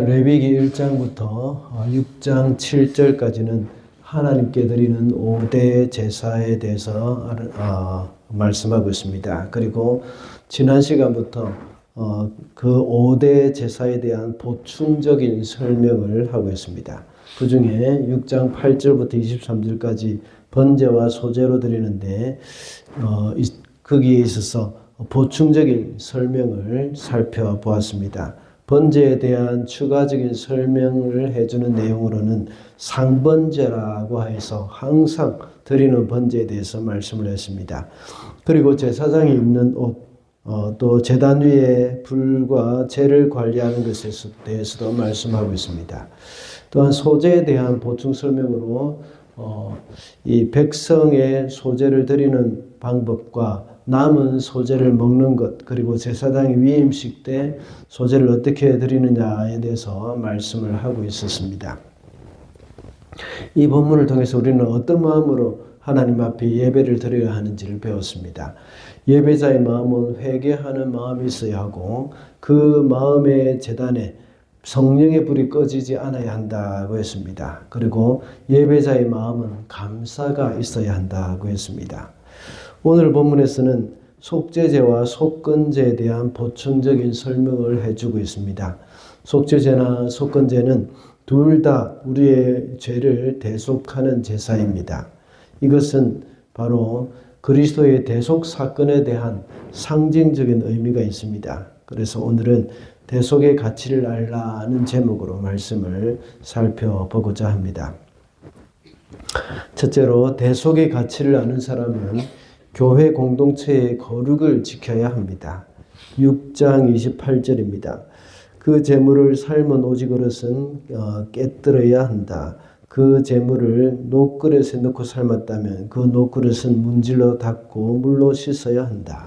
레위기 1장부터 6장 7절까지는 하나님께 드리는 5대 제사에 대해서 말씀하고 있습니다. 그리고 지난 시간부터 그 5대 제사에 대한 보충적인 설명을 하고 있습니다. 그 중에 6장 8절부터 23절까지 번제와 소제로 드리는데 거기에 있어서 보충적인 설명을 살펴보았습니다. 번제에 대한 추가적인 설명을 해주는 내용으로는 상번제라고 해서 항상 드리는 번제에 대해서 말씀을 했습니다. 그리고 제사장이 입는 옷, 또 제단 위에 불과 재를 관리하는 것에 대해서도 말씀하고 있습니다. 또한 소제에 대한 보충 설명으로 이 백성의 소제를 드리는 방법과 남은 소제를 먹는 것, 그리고 제사장의 위임식 때 소제를 어떻게 드리느냐에 대해서 말씀을 하고 있었습니다. 이 본문을 통해서 우리는 어떤 마음으로 하나님 앞에 예배를 드려야 하는지를 배웠습니다. 예배자의 마음은 회개하는 마음이 있어야 하고 그 마음의 제단에 성령의 불이 꺼지지 않아야 한다고 했습니다. 그리고 예배자의 마음은 감사가 있어야 한다고 했습니다. 오늘 본문에서는 속죄제와 속건제에 대한 보충적인 설명을 해주고 있습니다. 속죄제나 속건제는 둘 다 우리의 죄를 대속하는 제사입니다. 이것은 바로 그리스도의 대속 사건에 대한 상징적인 의미가 있습니다. 그래서 오늘은 대속의 가치를 알라는 제목으로 말씀을 살펴보고자 합니다. 첫째로 대속의 가치를 아는 사람은 교회 공동체의 거룩을 지켜야 합니다. 6장 28절입니다. 그 제물을 삶은 오직그릇은 깨뜨려야 한다. 그 제물을 녹그릇에 넣고 삶았다면 그 녹그릇은 문질러 닦고 물로 씻어야 한다.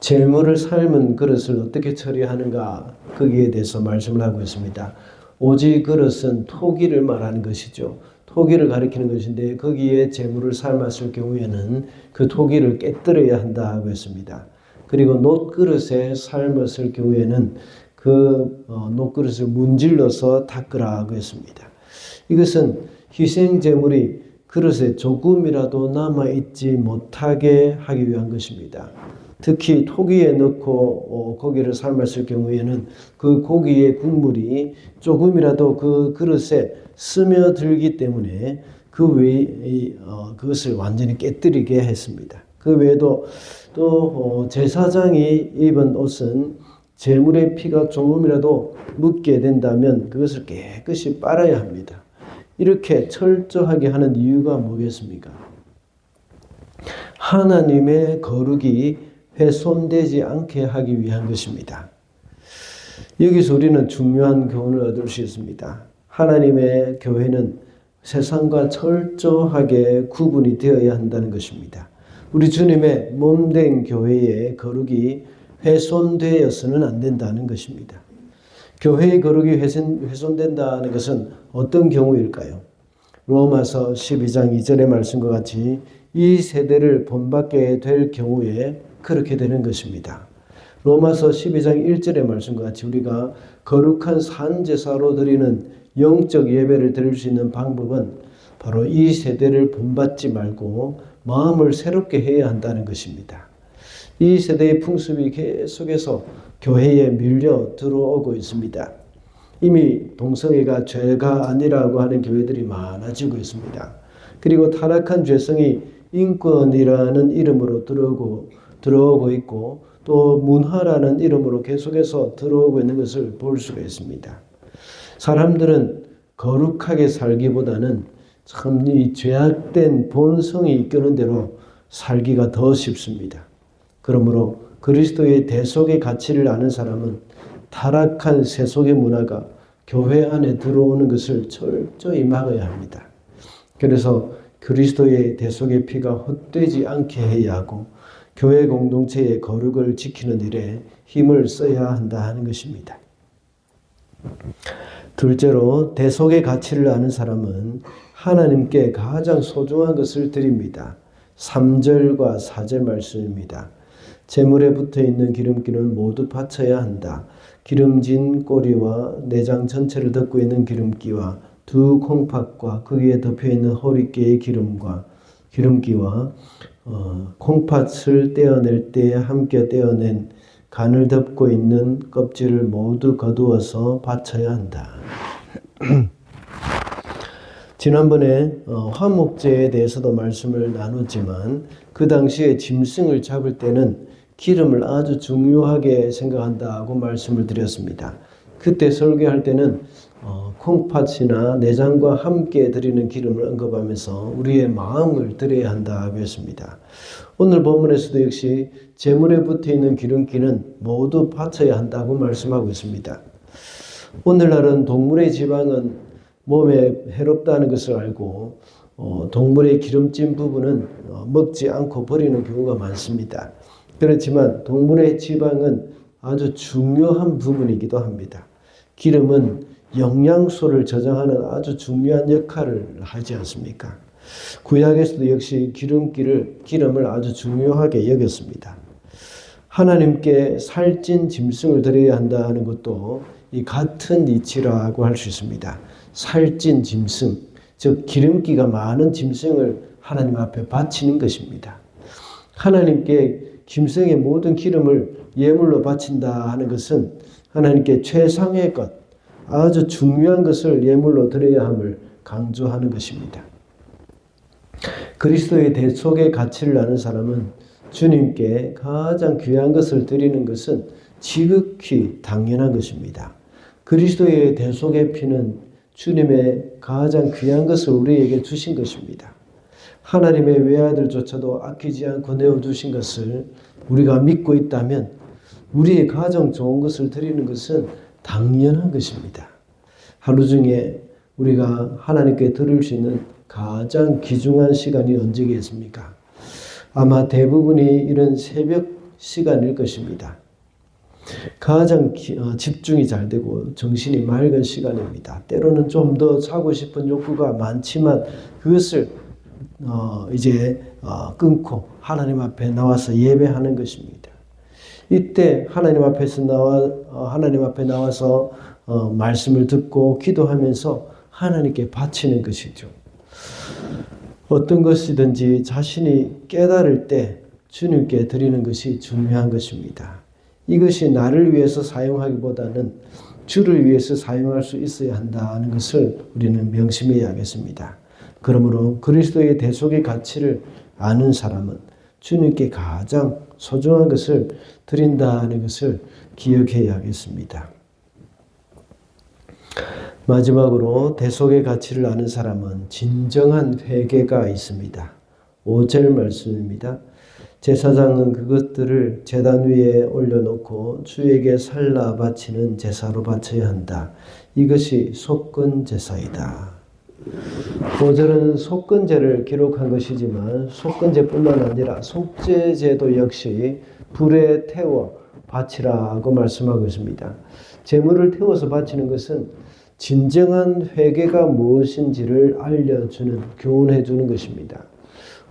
제물을 삶은 그릇을 어떻게 처리하는가 거기에 대해서 말씀을 하고 있습니다. 오직그릇은 토기를 말하는 것이죠. 토기를 가리키는 것인데 거기에 제물을 삶았을 경우에는 그 토기를 깨뜨려야 한다고 했습니다. 그리고 놋그릇에 삶았을 경우에는 그 놋그릇을 문질러서 닦으라고 했습니다. 이것은 희생 제물이 그릇에 조금이라도 남아있지 못하게 하기 위한 것입니다. 특히 토기에 넣고 고기를 삶았을 경우에는 그 고기의 국물이 조금이라도 그 그릇에 스며들기 때문에 그 외에 그것을 완전히 깨뜨리게 했습니다. 그 외에도 또 제사장이 입은 옷은 제물의 피가 조금이라도 묻게 된다면 그것을 깨끗이 빨아야 합니다. 이렇게 철저하게 하는 이유가 뭐겠습니까? 하나님의 거룩이 훼손되지 않게 하기 위한 것입니다. 여기서 우리는 중요한 교훈을 얻을 수 있습니다. 하나님의 교회는 세상과 철저하게 구분이 되어야 한다는 것입니다. 우리 주님의 몸된 교회의 거룩이 훼손되어서는 안 된다는 것입니다. 교회의 거룩이 훼손된다는 것은 어떤 경우일까요? 로마서 12장 2절의 말씀과 같이 이 세대를 본받게 될 경우에 그렇게 되는 것입니다. 로마서 12장 1절의 말씀과 같이 우리가 거룩한 산제사로 드리는 영적 예배를 드릴 수 있는 방법은 바로 이 세대를 본받지 말고 마음을 새롭게 해야 한다는 것입니다. 이 세대의 풍습이 계속해서 교회에 밀려 들어오고 있습니다. 이미 동성애가 죄가 아니라고 하는 교회들이 많아지고 있습니다. 그리고 타락한 죄성이 인권이라는 이름으로 들어오고 있고 또 문화라는 이름으로 계속해서 들어오고 있는 것을 볼 수가 있습니다. 사람들은 거룩하게 살기보다는 참 이 죄악된 본성이 이끄는 대로 살기가 더 쉽습니다. 그러므로 그리스도의 대속의 가치를 아는 사람은 타락한 세속의 문화가 교회 안에 들어오는 것을 철저히 막아야 합니다. 그래서 그리스도의 대속의 피가 헛되지 않게 해야 하고 교회 공동체의 거룩을 지키는 일에 힘을 써야 한다 하는 것입니다. 둘째로 대속의 가치를 아는 사람은 하나님께 가장 소중한 것을 드립니다. 3절과 4절 말씀입니다. 제물에 붙어있는 기름기는 모두 바쳐야 한다. 기름진 꼬리와 내장 전체를 덮고 있는 기름기와 두 콩팥과 거기에 덮여있는 허리깨의 기름기와 콩팥을 떼어낼 때에 함께 떼어낸 간을 덮고 있는 껍질을 모두 거두어서 바쳐야 한다. 지난번에 화목제에 대해서도 말씀을 나눴지만 그 당시에 짐승을 잡을 때는 기름을 아주 중요하게 생각한다고 말씀을 드렸습니다. 그때 설교할 때는 콩팥이나 내장과 함께 드리는 기름을 언급하면서 우리의 마음을 드려야 한다고 했습니다. 오늘 본문에서도 역시 제물에 붙어있는 기름기는 모두 바쳐야 한다고 말씀하고 있습니다. 오늘날은 동물의 지방은 몸에 해롭다는 것을 알고 동물의 기름진 부분은 먹지 않고 버리는 경우가 많습니다. 그렇지만 동물의 지방은 아주 중요한 부분이기도 합니다. 기름은 영양소를 저장하는 아주 중요한 역할을 하지 않습니까? 구약에서도 역시 기름을 아주 중요하게 여겼습니다. 하나님께 살찐 짐승을 드려야 한다는 것도 이 같은 이치라고 할 수 있습니다. 살찐 짐승, 즉 기름기가 많은 짐승을 하나님 앞에 바치는 것입니다. 하나님께 짐승의 모든 기름을 예물로 바친다 하는 것은 하나님께 최상의 것, 아주 중요한 것을 예물로 드려야 함을 강조하는 것입니다. 그리스도의 대속의 가치를 아는 사람은 주님께 가장 귀한 것을 드리는 것은 지극히 당연한 것입니다. 그리스도의 대속의 피는 주님의 가장 귀한 것을 우리에게 주신 것입니다. 하나님의 외아들조차도 아끼지 않고 내어주신 것을 우리가 믿고 있다면 우리의 가장 좋은 것을 드리는 것은 당연한 것입니다. 하루 중에 우리가 하나님께 드릴 수 있는 가장 귀중한 시간이 언제겠습니까? 아마 대부분이 이런 새벽 시간일 것입니다. 가장 집중이 잘 되고 정신이 맑은 시간입니다. 때로는 좀 더 자고 싶은 욕구가 많지만 그것을 끊고 하나님 앞에 나와서 예배하는 것입니다. 이때 하나님 앞에 나와서 말씀을 듣고 기도하면서 하나님께 바치는 것이죠. 어떤 것이든지 자신이 깨달을 때 주님께 드리는 것이 중요한 것입니다. 이것이 나를 위해서 사용하기보다는 주를 위해서 사용할 수 있어야 한다는 것을 우리는 명심해야겠습니다. 그러므로 그리스도의 대속의 가치를 아는 사람은 주님께 가장 소중한 것을 드린다는 것을 기억해야겠습니다. 마지막으로 대속의 가치를 아는 사람은 진정한 회개가 있습니다. 5절 말씀입니다. 제사장은 그것들을 제단 위에 올려놓고 주에게 살라 바치는 제사로 바쳐야 한다. 이것이 속건 제사이다. 5절은 속건제를 기록한 것이지만 속건제뿐만 아니라 속죄제도 역시 불에 태워 바치라고 말씀하고 있습니다. 제물을 태워서 바치는 것은 진정한 회개가 무엇인지를 알려주는, 교훈해 주는 것입니다.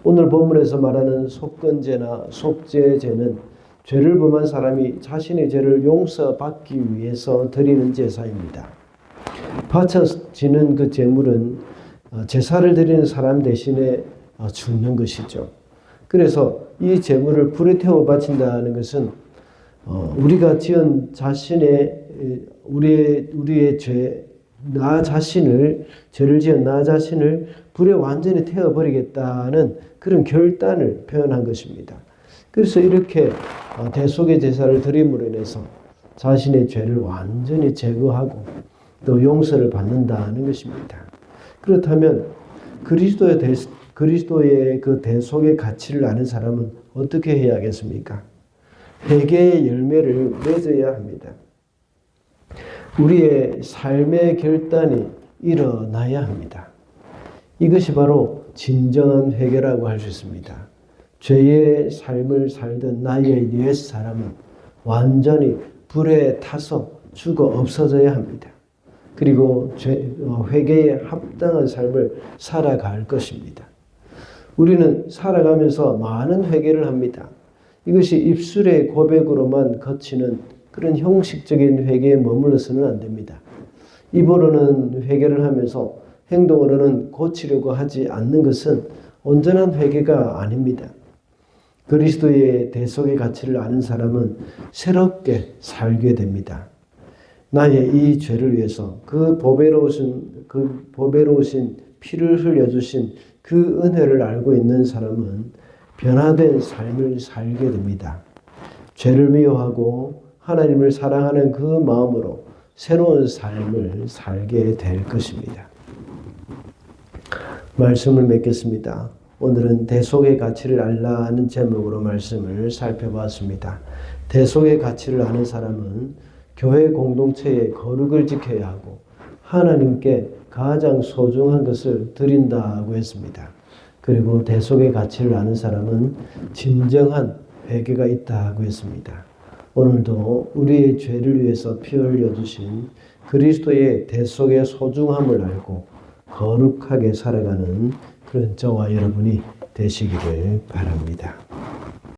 오늘 본문에서 말하는 속건제나 속죄제는 죄를 범한 사람이 자신의 죄를 용서받기 위해서 드리는 제사입니다. 바쳐지는 그 제물은 제사를 드리는 사람 대신에 죽는 것이죠. 그래서 이 제물을 불에 태워 바친다는 것은 우리가 지은 우리의 죄, 죄를 지은 나 자신을 불에 완전히 태워버리겠다는 그런 결단을 표현한 것입니다. 그래서 이렇게 대속의 제사를 드림으로 인해서 자신의 죄를 완전히 제거하고 또 용서를 받는다는 것입니다. 그렇다면 그리스도의 그 대속의 가치를 아는 사람은 어떻게 해야겠습니까? 회개의 열매를 맺어야 합니다. 우리의 삶의 결단이 일어나야 합니다. 이것이 바로 진정한 회개라고 할 수 있습니다. 죄의 삶을 살던 나의 옛 사람은 완전히 불에 타서 죽어 없어져야 합니다. 그리고 회개에 합당한 삶을 살아갈 것입니다. 우리는 살아가면서 많은 회개를 합니다. 이것이 입술의 고백으로만 거치는 그런 형식적인 회개에 머물러서는 안 됩니다. 입으로는 회개를 하면서 행동으로는 고치려고 하지 않는 것은 온전한 회개가 아닙니다. 그리스도의 대속의 가치를 아는 사람은 새롭게 살게 됩니다. 나의 이 죄를 위해서 그 보배로우신 피를 흘려주신 그 은혜를 알고 있는 사람은 변화된 삶을 살게 됩니다. 죄를 미워하고 하나님을 사랑하는 그 마음으로 새로운 삶을 살게 될 것입니다. 말씀을 맺겠습니다. 오늘은 대속의 가치를 알라는 제목으로 말씀을 살펴봤습니다. 대속의 가치를 아는 사람은 교회 공동체의 거룩을 지켜야 하고 하나님께 가장 소중한 것을 드린다고 했습니다. 그리고 대속의 가치를 아는 사람은 진정한 회개가 있다고 했습니다. 오늘도 우리의 죄를 위해서 피 흘려주신 그리스도의 대속의 소중함을 알고 거룩하게 살아가는 그런 저와 여러분이 되시기를 바랍니다.